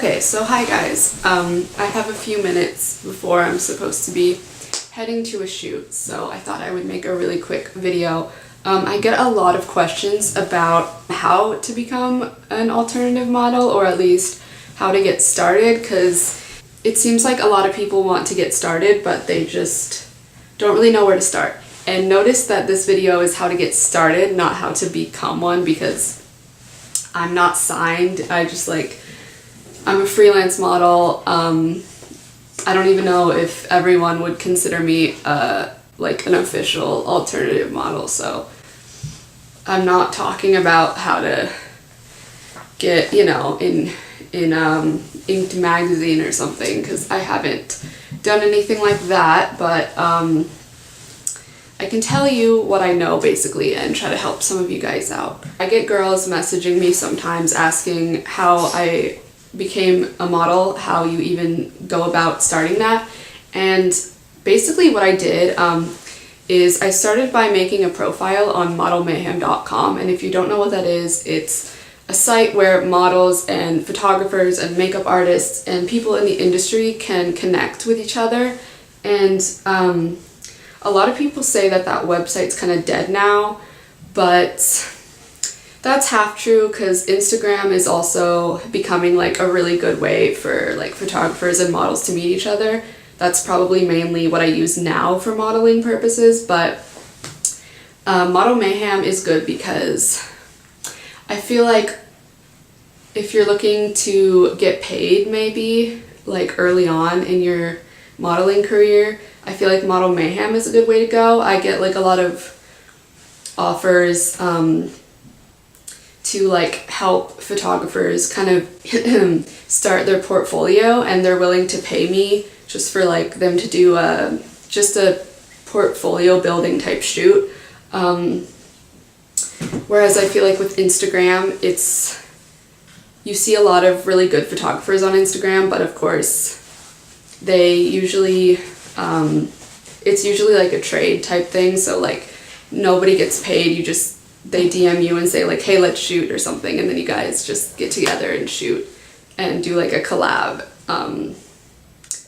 Okay, so hi guys. I have a few minutes before I'm supposed to be heading to a shoot, so I thought I would make a really quick video. I get a lot of questions about how to become an alternative model, or at least how to get started, because it seems like a lot of people want to get started, but they just don't really know where to start. And notice that this video is how to get started, not how to become one, because I'm not signed. I'm a freelance model. I don't even know if everyone would consider me like an official alternative model, so I'm not talking about how to get, in Inked magazine or something, because I haven't done anything like that, but I can tell you what I know basically and try to help some of you guys out. I get girls messaging me sometimes asking how I became a model, how you even go about starting that. And basically what I did is I started by making a profile on modelmayhem.com, and if you don't know what that is, it's a site where models and photographers and makeup artists and people in the industry can connect with each other. And a lot of people say that that website's kind of dead now, but that's half true, because Instagram is also becoming like a really good way for like photographers and models to meet each other. That's probably mainly what I use now for modeling purposes, but Model Mayhem is good because I feel like if you're looking to get paid maybe like early on in your modeling career, I feel like Model Mayhem is a good way to go. I get like a lot of offers to like help photographers kind of start their portfolio, and they're willing to pay me just for like them to do just a portfolio building type shoot. Whereas I feel like with Instagram, you see a lot of really good photographers on Instagram, but of course they usually it's usually like a trade type thing, so like nobody gets paid. They DM you and say like, hey, let's shoot or something, and then you guys just get together and shoot and do like a collab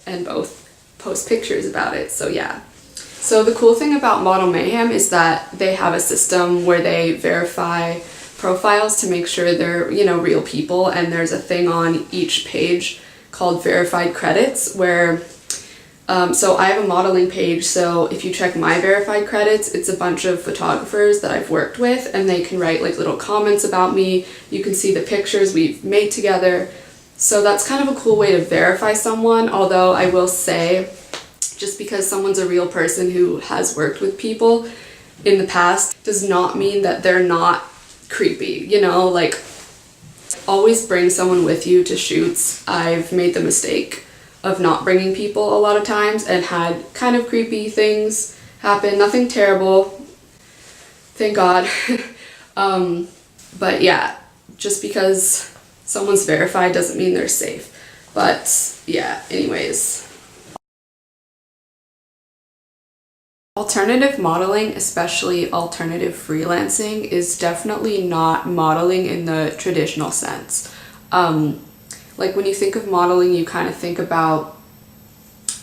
and both post pictures about it. So yeah. So the cool thing about Model Mayhem is that they have a system where they verify profiles to make sure they're, real people, and there's a thing on each page called verified credits where so I have a modeling page, so if you check my verified credits, it's a bunch of photographers that I've worked with, and they can write like little comments about me. You can see the pictures we've made together. So that's kind of a cool way to verify someone, although I will say, just because someone's a real person who has worked with people in the past does not mean that they're not creepy, like always bring someone with you to shoots. I've made the mistake of not bringing people a lot of times and had kind of creepy things happen. Nothing terrible, thank God. But yeah, just because someone's verified doesn't mean they're safe. But yeah, anyways. Alternative modeling, especially alternative freelancing, is definitely not modeling in the traditional sense. Like when you think of modeling, you kind of think about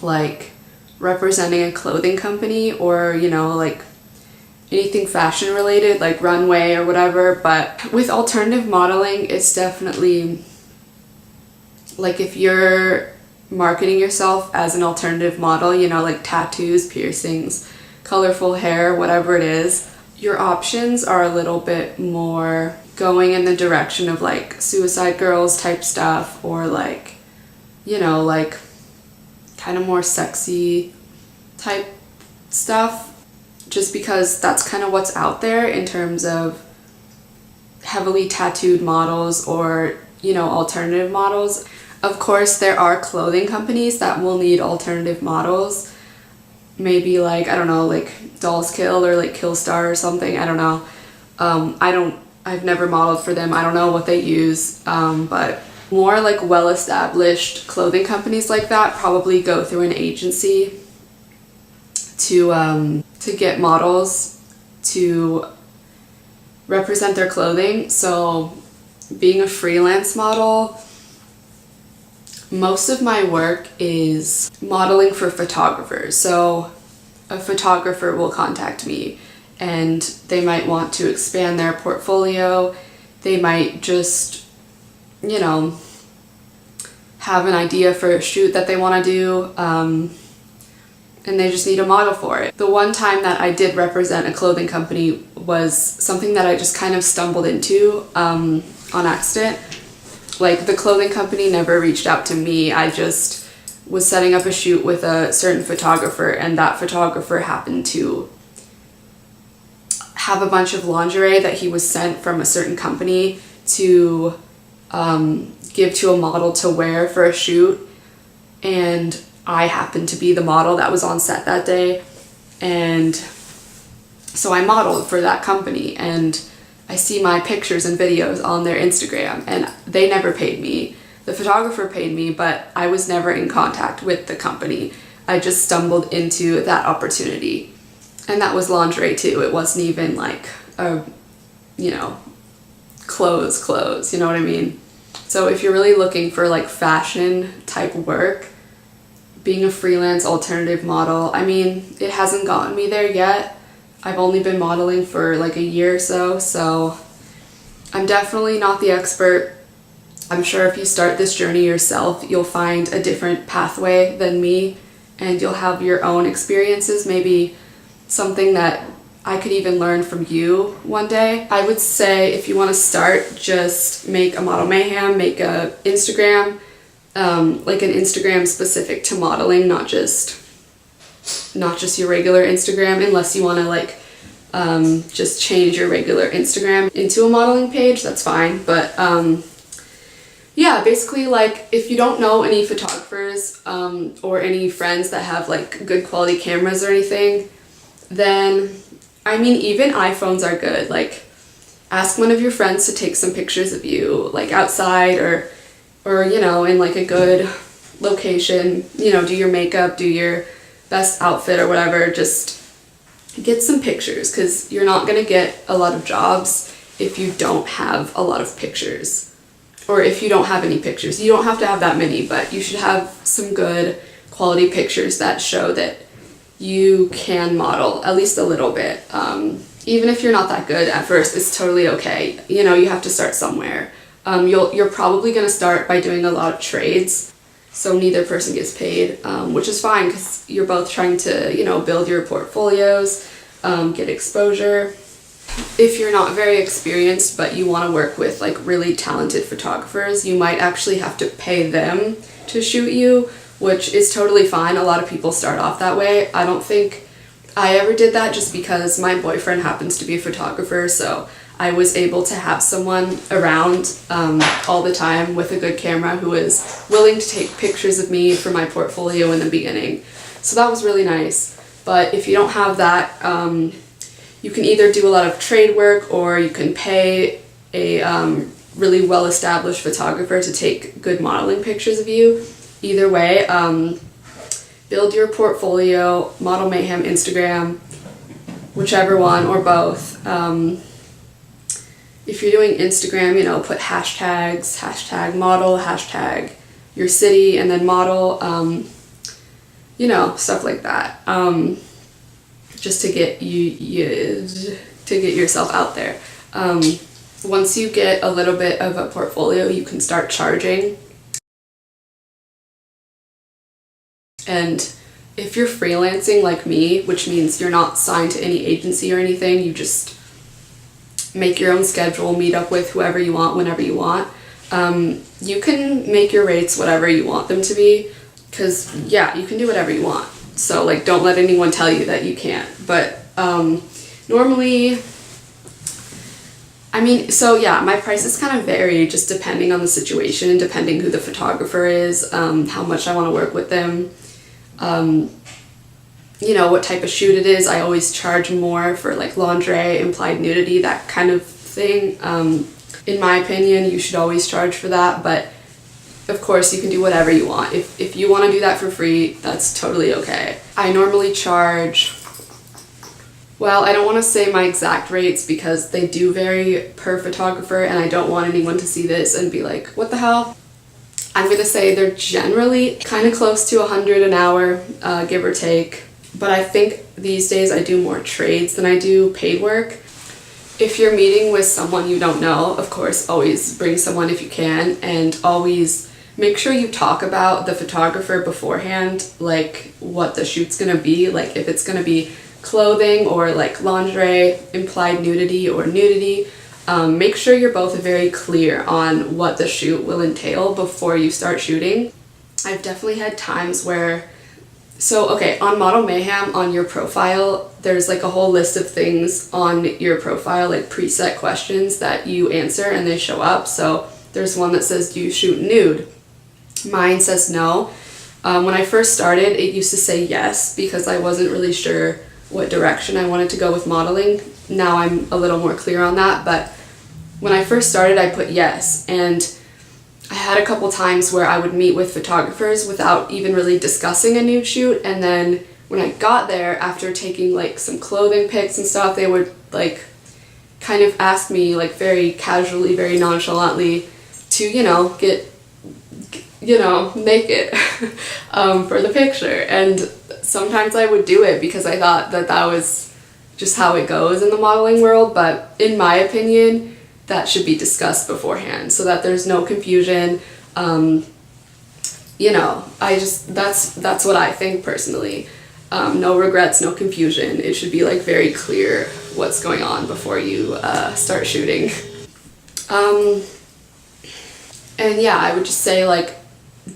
like representing a clothing company or, like anything fashion related, like runway or whatever. But with alternative modeling, it's definitely like if you're marketing yourself as an alternative model, like tattoos, piercings, colorful hair, whatever it is, your options are a little bit more going in the direction of like Suicide Girls type stuff, or like, like kind of more sexy type stuff, just because that's kind of what's out there in terms of heavily tattooed models or, alternative models. Of course, there are clothing companies that will need alternative models. Maybe like, I don't know, like Dolls Kill or like Killstar or something. I don't know. I've never modeled for them. I don't know what they use. But more like well-established clothing companies like that probably go through an agency to get models to represent their clothing. So being a freelance model most of my work is modeling for photographers. So a photographer will contact me and they might want to expand their portfolio. They might just, you know, have an idea for a shoot that they want to do, and they just need a model for it. The one time that I did represent a clothing company was something that I just kind of stumbled into on accident. Like, the clothing company never reached out to me. I just was setting up a shoot with a certain photographer, and that photographer happened to have a bunch of lingerie that he was sent from a certain company to give to a model to wear for a shoot, and I happened to be the model that was on set that day, and so I modeled for that company, and I see my pictures and videos on their Instagram, and they never paid me. The photographer paid me, but I was never in contact with the company. I just stumbled into that opportunity, and that was lingerie too. It wasn't even like a, you know, clothes, you know what I mean? So if you're really looking for like fashion type work, being a freelance alternative model, I mean, it hasn't gotten me there yet. I've only been modeling for like a year or so I'm definitely not the expert. I'm sure if you start this journey yourself, you'll find a different pathway than me, and you'll have your own experiences, maybe something that I could even learn from you one day. I would say if you want to start, just make a Model Mayhem, make a Instagram, like an Instagram specific to modeling, not just your regular Instagram, unless you want to like just change your regular Instagram into a modeling page, that's fine. But yeah, basically, like, if you don't know any photographers or any friends that have like good quality cameras or anything, then I mean, even iPhones are good. Like, ask one of your friends to take some pictures of you, like outside or you know, in like a good location, you know, do your makeup, do your best outfit or whatever, just get some pictures, because you're not going to get a lot of jobs if you don't have a lot of pictures, or if you don't have any pictures. You don't have to have that many, but you should have some good quality pictures that show that you can model at least a little bit. Even if you're not that good at first, it's totally okay. You know, you have to start somewhere. You're probably going to start by doing a lot of trades, so neither person gets paid, which is fine because you're both trying to, you know, build your portfolios, get exposure. If you're not very experienced but you want to work with like really talented photographers, you might actually have to pay them to shoot you, which is totally fine. A lot of people start off that way. I don't think I ever did that, just because my boyfriend happens to be a photographer, so I was able to have someone around all the time with a good camera who was willing to take pictures of me for my portfolio in the beginning. So that was really nice. But if you don't have that, you can either do a lot of trade work, or you can pay a really well-established photographer to take good modeling pictures of you. Either way, build your portfolio, Model Mayhem Instagram, whichever one, or both. If you're doing Instagram, you know, put hashtags, hashtag model, hashtag your city, and then model, you know, stuff like that. Just to get to get yourself out there. Once you get a little bit of a portfolio, you can start charging. And if you're freelancing like me, which means you're not signed to any agency or anything, you just make your own schedule, meet up with whoever you want, whenever you want, you can make your rates whatever you want them to be, because yeah, you can do whatever you want. So like, don't let anyone tell you that you can't. But normally, I mean, so yeah, my prices kind of vary just depending on the situation, depending who the photographer is, how much I want to work with them, you know, what type of shoot it is. I always charge more for like lingerie, implied nudity, that kind of thing. In my opinion, you should always charge for that, but of course you can do whatever you want. If you want to do that for free, that's totally okay. I normally charge, well, I don't want to say my exact rates because they do vary per photographer, and I don't want anyone to see this and be like, what the hell? I'm gonna say they're generally kind of close to 100 an hour, give or take. But I think these days I do more trades than I do paid work. If you're meeting with someone you don't know, of course, always bring someone if you can, and always make sure you talk about the photographer beforehand, like what the shoot's gonna be, like if it's gonna be clothing or like lingerie, implied nudity or nudity. Make sure you're both very clear on what the shoot will entail before you start shooting. I've definitely had times where, on Model Mayhem, on your profile, there's like a whole list of things on your profile, like preset questions that you answer and they show up. So there's one that says, do you shoot nude? Mine says no. When I first started, it used to say yes because I wasn't really sure what direction I wanted to go with modeling. Now I'm a little more clear on that, but when I first started, I put yes, and I had a couple times where I would meet with photographers without even really discussing a nude shoot, and then when I got there, after taking like some clothing pics and stuff, they would like kind of ask me like very casually, very nonchalantly to, get naked for the picture. And sometimes I would do it because I thought that that was just how it goes in the modeling world, but in my opinion, that should be discussed beforehand so that there's no confusion. That's what I think personally. No regrets, no confusion. It should be like very clear what's going on before you start shooting. And yeah, I would just say like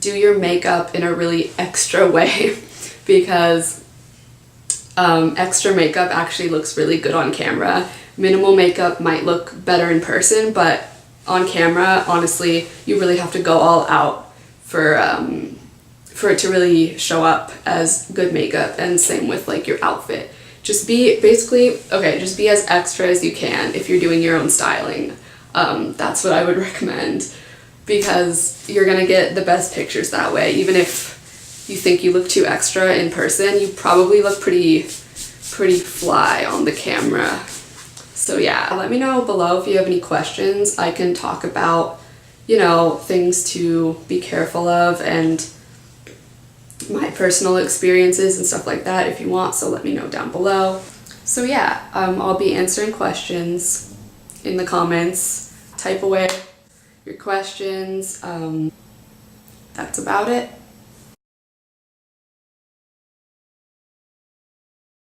do your makeup in a really extra way because extra makeup actually looks really good on camera. Minimal makeup might look better in person, but on camera, honestly, you really have to go all out for it to really show up as good makeup, and same with like your outfit. Just be just be as extra as you can if you're doing your own styling. That's what I would recommend because you're gonna get the best pictures that way. Even if you think you look too extra in person, you probably look pretty fly on the camera. So yeah, let me know below if you have any questions. I can talk about, things to be careful of and my personal experiences and stuff like that if you want, so let me know down below. So yeah, I'll be answering questions in the comments. Type away your questions. That's about it.